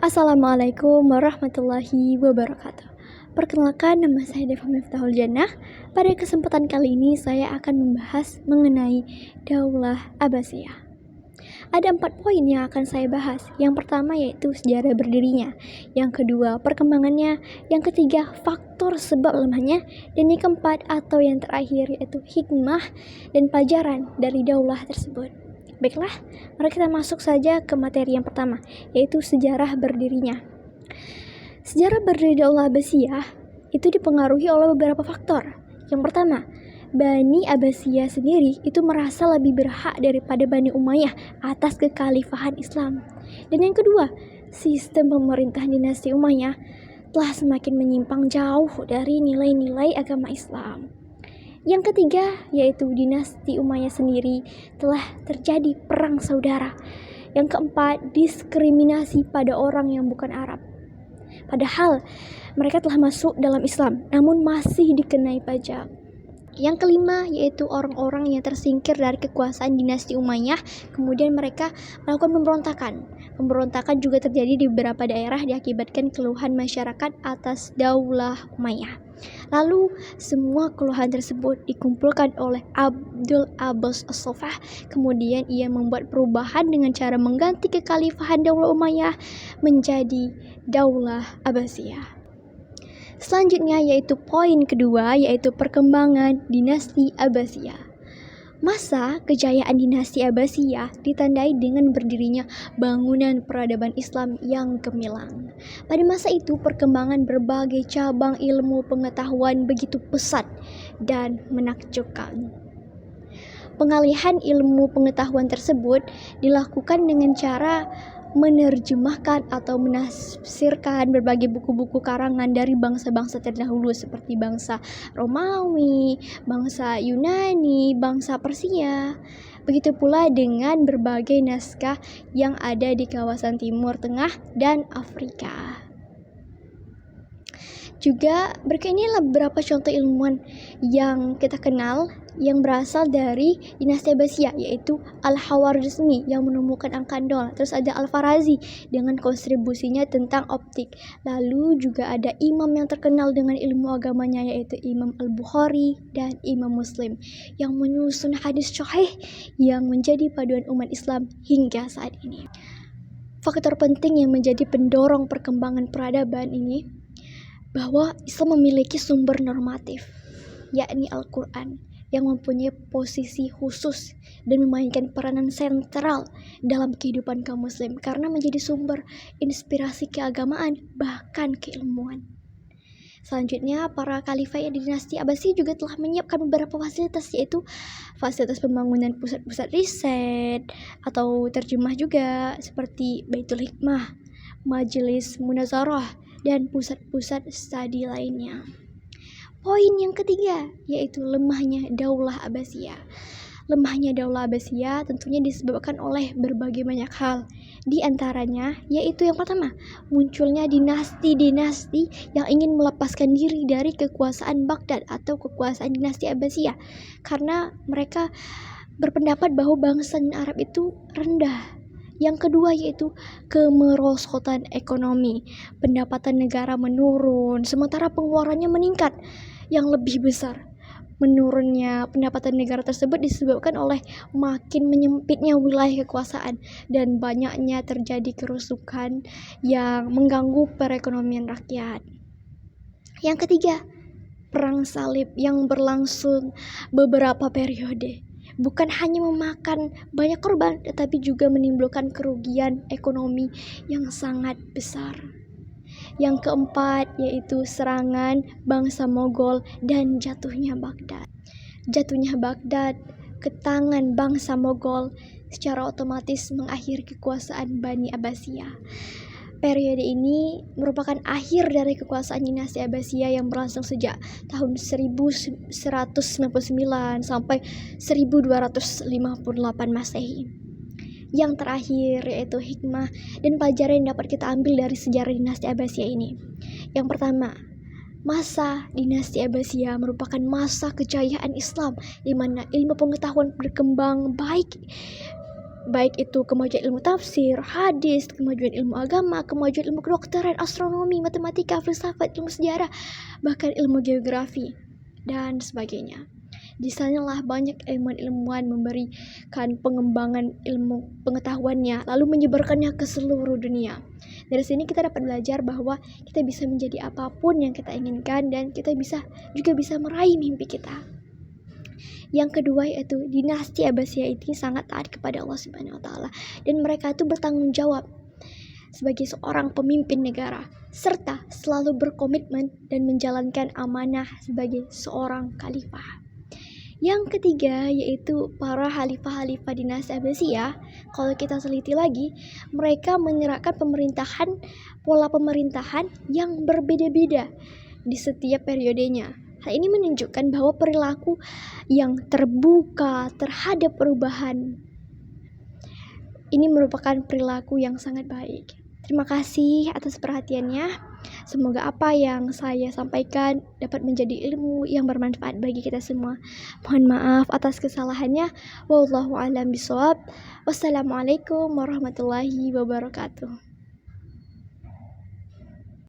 Assalamualaikum warahmatullahi wabarakatuh. Perkenalkan, nama saya Deva Miftahul Jannah. Pada kesempatan kali ini saya akan membahas mengenai Daulah Abbasiyah. Ada 4 poin yang akan saya bahas. Yang pertama yaitu sejarah berdirinya, yang kedua perkembangannya, yang ketiga faktor sebab lemahnya, dan yang keempat atau yang terakhir yaitu hikmah dan pelajaran dari daulah tersebut. Baiklah, mari kita masuk saja ke materi yang pertama, yaitu sejarah berdirinya. Sejarah berdiri Daulah Abbasiyah itu dipengaruhi oleh beberapa faktor. Yang pertama, Bani Abbasiyah sendiri itu merasa lebih berhak daripada Bani Umayyah atas kekhalifahan Islam. Dan yang kedua, sistem pemerintahan dinasti Umayyah telah semakin menyimpang jauh dari nilai-nilai agama Islam. Yang ketiga, yaitu dinasti Umayyah sendiri telah terjadi perang saudara. Yang keempat, diskriminasi pada orang yang bukan Arab. Padahal mereka telah masuk dalam Islam, namun masih dikenai pajak. Yang kelima, yaitu orang-orang yang tersingkir dari kekuasaan dinasti Umayyah, kemudian mereka melakukan pemberontakan. Pemberontakan juga terjadi di beberapa daerah diakibatkan keluhan masyarakat atas Daulah Umayyah. Lalu semua keluhan tersebut dikumpulkan oleh Abdul Abbas As-Saffah. Kemudian ia membuat perubahan dengan cara mengganti kekhalifahan Daulah Umayyah menjadi Daulah Abbasiyah. Selanjutnya yaitu poin kedua, yaitu perkembangan dinasti Abbasiyah. Masa kejayaan dinasti Abbasiyah ditandai dengan berdirinya bangunan peradaban Islam yang gemilang. Pada masa itu perkembangan berbagai cabang ilmu pengetahuan begitu pesat dan menakjubkan. Pengalihan ilmu pengetahuan tersebut dilakukan dengan cara menerjemahkan atau menafsirkan berbagai buku-buku karangan dari bangsa-bangsa terdahulu seperti bangsa Romawi, bangsa Yunani, bangsa Persia. Begitu pula dengan berbagai naskah yang ada di kawasan Timur Tengah dan Afrika. Juga berikut inilah beberapa contoh ilmuwan yang kita kenal yang berasal dari dinasti Abbasiyah, yaitu Al-Khawarizmi yang menemukan angka 0. Terus ada Al-Farazi dengan kontribusinya tentang optik. Lalu juga ada imam yang terkenal dengan ilmu agamanya, yaitu Imam Al-Bukhari dan Imam Muslim yang menyusun hadis sahih yang menjadi paduan umat Islam hingga saat ini. Faktor penting yang menjadi pendorong perkembangan peradaban ini bahwa Islam memiliki sumber normatif, yakni Al-Quran, yang mempunyai posisi khusus dan memainkan peranan sentral dalam kehidupan kaum muslim karena menjadi sumber inspirasi keagamaan bahkan keilmuan. Selanjutnya, para khalifah di dinasti Abbasiyah juga telah menyiapkan beberapa fasilitas, yaitu fasilitas pembangunan pusat-pusat riset atau terjemah juga seperti Baitul Hikmah, Majelis Munazarah, dan pusat-pusat studi lainnya. Poin yang ketiga yaitu lemahnya Daulah Abbasiyah. Lemahnya Daulah Abbasiyah tentunya disebabkan oleh berbagai banyak hal. Di antaranya yaitu yang pertama, munculnya dinasti-dinasti yang ingin melepaskan diri dari kekuasaan Baghdad atau kekuasaan dinasti Abbasiyah karena mereka berpendapat bahwa bangsa Arab itu rendah. Yang kedua yaitu kemerosotan ekonomi. Pendapatan negara menurun, sementara pengeluarannya meningkat yang lebih besar. Menurunnya pendapatan negara tersebut disebabkan oleh makin menyempitnya wilayah kekuasaan dan banyaknya terjadi kerusakan yang mengganggu perekonomian rakyat. Yang ketiga, perang salib yang berlangsung beberapa periode. Bukan hanya memakan banyak korban, tetapi juga menimbulkan kerugian ekonomi yang sangat besar. Yang keempat yaitu serangan bangsa Mogol dan jatuhnya Baghdad. Jatuhnya Baghdad ke tangan bangsa Mogol secara otomatis mengakhiri kekuasaan Bani Abbasiyah. Periode ini merupakan akhir dari kekuasaan dinasti Abbasiyah yang berlangsung sejak tahun 1199 sampai 1258 Masehi. Yang terakhir yaitu hikmah dan pelajaran yang dapat kita ambil dari sejarah dinasti Abbasiyah ini. Yang pertama, masa dinasti Abbasiyah merupakan masa kejayaan Islam di mana ilmu pengetahuan berkembang baik baik itu kemajuan ilmu tafsir, hadis, kemajuan ilmu agama, kemajuan ilmu kedokteran, astronomi, matematika, filsafat, ilmu sejarah, bahkan ilmu geografi, dan sebagainya. Di sanalah banyak ilmuwan-ilmuwan memberikan pengembangan ilmu pengetahuannya, lalu menyebarkannya ke seluruh dunia. Dari sini kita dapat belajar bahwa kita bisa menjadi apapun yang kita inginkan, dan kita juga bisa meraih mimpi kita. Yang kedua yaitu dinasti Abbasiyah ini sangat taat kepada Allah Subhanahu wa taala, dan mereka itu bertanggung jawab sebagai seorang pemimpin negara serta selalu berkomitmen dan menjalankan amanah sebagai seorang khalifah. Yang ketiga yaitu para khalifah-khalifah dinasti Abbasiyah. Kalau kita teliti lagi, mereka menerapkan pola pemerintahan yang berbeda-beda di setiap periodenya. Hal ini menunjukkan bahwa perilaku yang terbuka terhadap perubahan ini merupakan perilaku yang sangat baik. Terima kasih atas perhatiannya. Semoga apa yang saya sampaikan dapat menjadi ilmu yang bermanfaat bagi kita semua. Mohon maaf atas kesalahannya. Wallahu a'lam bishawab. Wassalamualaikum warahmatullahi wabarakatuh.